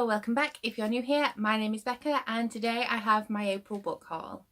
Hello, welcome back. If you're new here, my name is Becca and today I have my April book haul.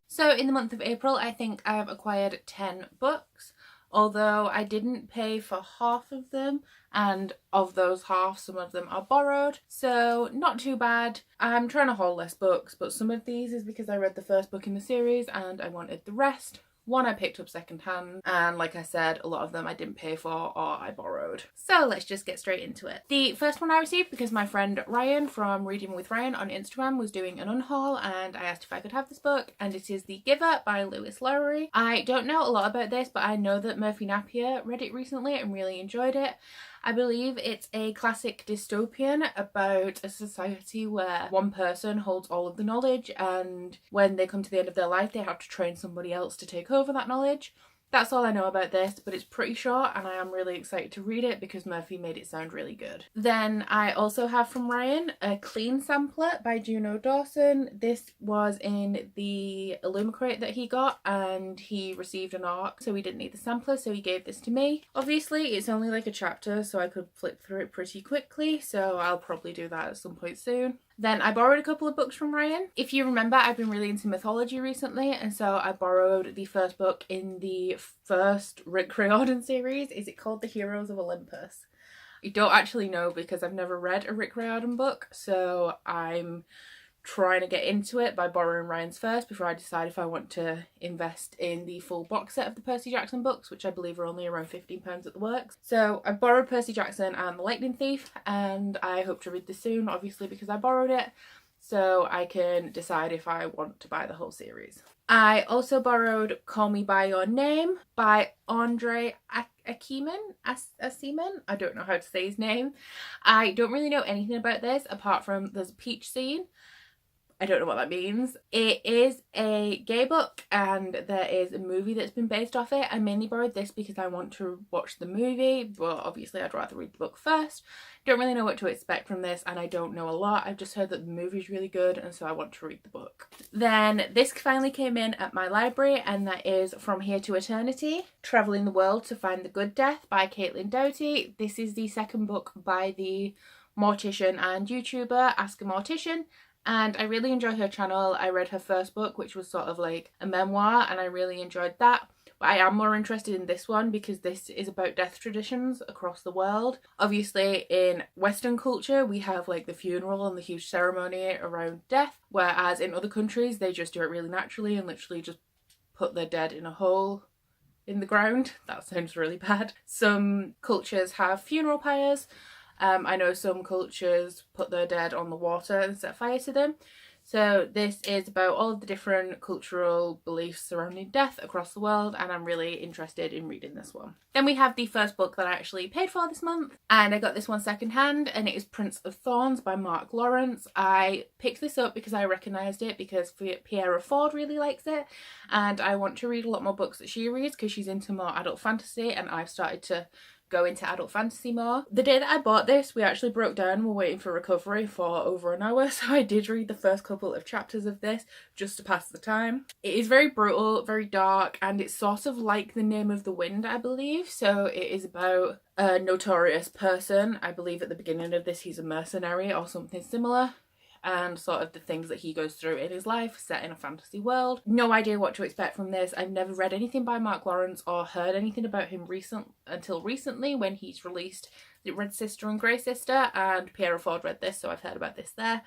So in the month of April, I think I've acquired 10 books, although I didn't pay for half of them, and of those half, some of them are borrowed, so not too bad. I'm trying to haul less books, but some of these is because I read the first book in the series and I wanted the rest. One I picked up secondhand, and like I said, a lot of them I didn't pay for or I borrowed. So let's just get straight into it. The first one I received because my friend Ryan from Reading with Ryan on Instagram was doing an unhaul, and I asked if I could have this book, and it is The Giver by Lewis Lowry. I don't know a lot about this, but I know that Murphy Napier read it recently and really enjoyed it. I believe it's a classic dystopian about a society where one person holds all of the knowledge, and when they come to the end of their life they have to train somebody else to take over that knowledge. That's all I know about this, but it's pretty short and I am really excited to read it because Murphy made it sound really good. Then I also have from Ryan a Clean Sampler by Juno Dawson. This was in the Illumicrate that he got and he received an ARC, so he didn't need the sampler, so he gave this to me. Obviously it's only like a chapter, so I could flip through it pretty quickly, so I'll probably do that at some point soon. Then I borrowed a couple of books from Ryan. If you remember, I've been really into mythology recently, and so I borrowed the first book in the first Rick Riordan series. Is it called The Heroes of Olympus? I don't actually know because I've never read a Rick Riordan book, so I'm trying to get into it by borrowing Ryan's first before I decide if I want to invest in the full box set of the Percy Jackson books, which I believe are only around £15 at the works. So I borrowed Percy Jackson and The Lightning Thief, and I hope to read this soon, obviously because I borrowed it, so I can decide if I want to buy the whole series. I also borrowed Call Me By Your Name by Andre Aciman. I don't know how to say his name. I don't really know anything about this apart from there's a peach scene. I don't know what that means. It is a gay book and there is a movie that's been based off it. I mainly borrowed this because I want to watch the movie, but obviously I'd rather read the book first. Don't really know what to expect from this and I don't know a lot. I've just heard that the movie's really good and so I want to read the book. Then this finally came in at my library, and that is From Here to Eternity, Travelling the World to Find the Good Death by Caitlin Doughty. This is the second book by the mortician and YouTuber Ask a Mortician. And I really enjoy her channel. I read her first book, which was sort of like a memoir, and I really enjoyed that. But I am more interested in this one because this is about death traditions across the world. Obviously in Western culture we have like the funeral and the huge ceremony around death, whereas in other countries they just do it really naturally and literally just put their dead in a hole in the ground. That sounds really bad. Some cultures have funeral pyres. I know some cultures put their dead on the water and set fire to them. So this is about all of the different cultural beliefs surrounding death across the world, and I'm really interested in reading this one. Then we have the first book that I actually paid for this month, and I got this one secondhand, and it is Prince of Thorns by Mark Lawrence. I picked this up because I recognised it because Piera Ford really likes it, and I want to read a lot more books that she reads because she's into more adult fantasy, and I've started to go into adult fantasy more. The day that I bought this we actually broke down and were waiting for recovery for over an hour, so I did read the first couple of chapters of this just to pass the time. It is very brutal, very dark, and it's sort of like The Name of the Wind, I believe. So it is about a notorious person. I believe at the beginning of this he's a mercenary or something similar, and sort of the things that he goes through in his life set in a fantasy world. No idea what to expect from this. I've never read anything by Mark Lawrence or heard anything about him until recently when he's released Red Sister and Grey Sister, and Piera Ford read this, so I've heard about this there.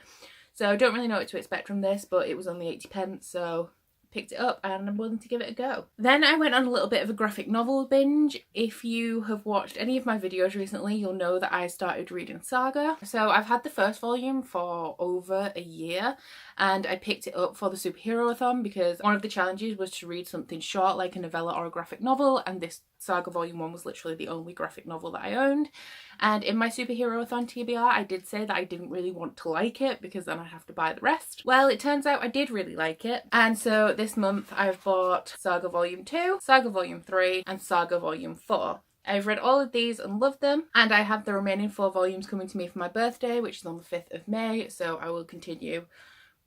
So I don't really know what to expect from this, but it was only 80p, so picked it up and I'm willing to give it a go. Then I went on a little bit of a graphic novel binge. If you have watched any of my videos recently, you'll know that I started reading Saga. So I've had the first volume for over a year, and I picked it up for the superhero-a-thon because one of the challenges was to read something short like a novella or a graphic novel, and this Saga Volume 1 was literally the only graphic novel that I owned. And in my superhero-a-thon TBR I did say that I didn't really want to like it because then I'd have to buy the rest. Well, it turns out I did really like it, and so this month I've bought Saga Volume 2, Saga Volume 3 and Saga Volume 4. I've read all of these and loved them, and I have the remaining 4 volumes coming to me for my birthday, which is on the 5th of May, so I will continue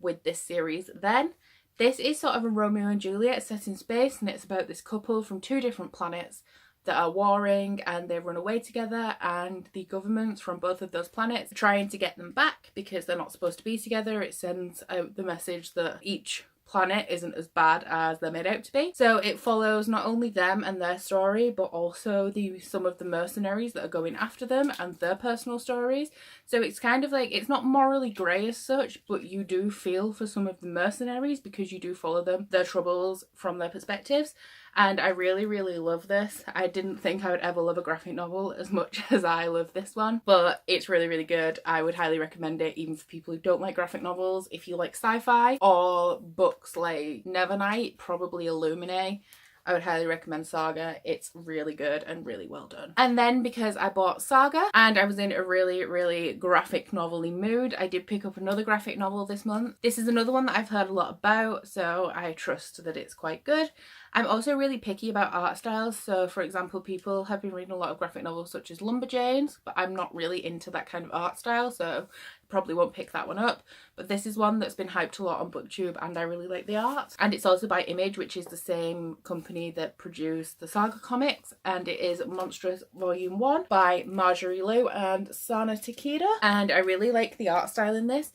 with this series then. This is sort of a Romeo and Juliet set in space, and it's about this couple from 2 different planets that are warring and they run away together, and the governments from both of those planets are trying to get them back because they're not supposed to be together. It sends out the message that each planet isn't as bad as they're made out to be. So it follows not only them and their story, but also some of the mercenaries that are going after them and their personal stories. So it's kind of like, it's not morally grey as such, but you do feel for some of the mercenaries because you do follow them, their troubles from their perspectives. And I really, really love this. I didn't think I would ever love a graphic novel as much as I love this one, but it's really, really good. I would highly recommend it, even for people who don't like graphic novels. If you like sci-fi or books like Nevernight, probably Illuminae, I would highly recommend Saga. It's really good and really well done. And then because I bought Saga and I was in a really, really graphic novel-y mood, I did pick up another graphic novel this month. This is another one that I've heard a lot about, so I trust that it's quite good. I'm also really picky about art styles. So for example, people have been reading a lot of graphic novels such as Lumberjanes, but I'm not really into that kind of art style, so probably won't pick that one up. But this is one that's been hyped a lot on BookTube and I really like the art. And it's also by Image, which is the same company that produced the Saga comics, and it is Monstrous Volume 1 by Marjorie Liu and Sana Takeda. And I really like the art style in this.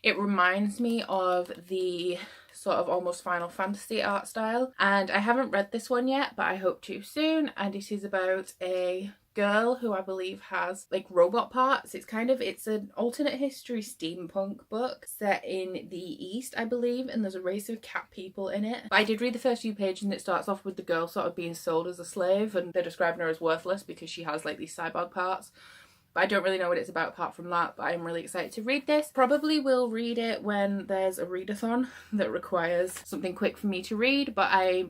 It reminds me of the sort of almost Final Fantasy art style, and I haven't read this one yet, but I hope to soon. And it is about a girl who I believe has like robot parts. It's an alternate history steampunk book set in the East, I believe, and there's a race of cat people in it. But I did read the first few pages and it starts off with the girl sort of being sold as a slave, and they're describing her as worthless because she has like these cyborg parts. But I don't really know what it's about apart from that, but I'm really excited to read this. Probably will read it when there's a readathon that requires something quick for me to read, but I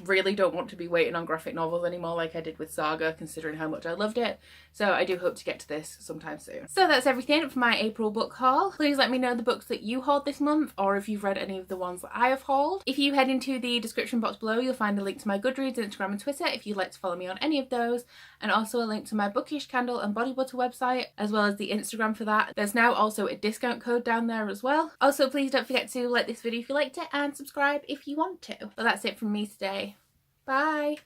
really don't want to be waiting on graphic novels anymore like I did with Saga, considering how much I loved it. So I do hope to get to this sometime soon. So that's everything for my April book haul. Please let me know the books that you hauled this month, or if you've read any of the ones that I have hauled. If you head into the description box below, you'll find a link to my Goodreads, Instagram and Twitter if you'd like to follow me on any of those, and also a link to my Bookish candle and body butter website, as well as the Instagram for that. There's now also a discount code down there as well. Also, please don't forget to like this video if you liked it and subscribe if you want to. But that's it from me today. Bye!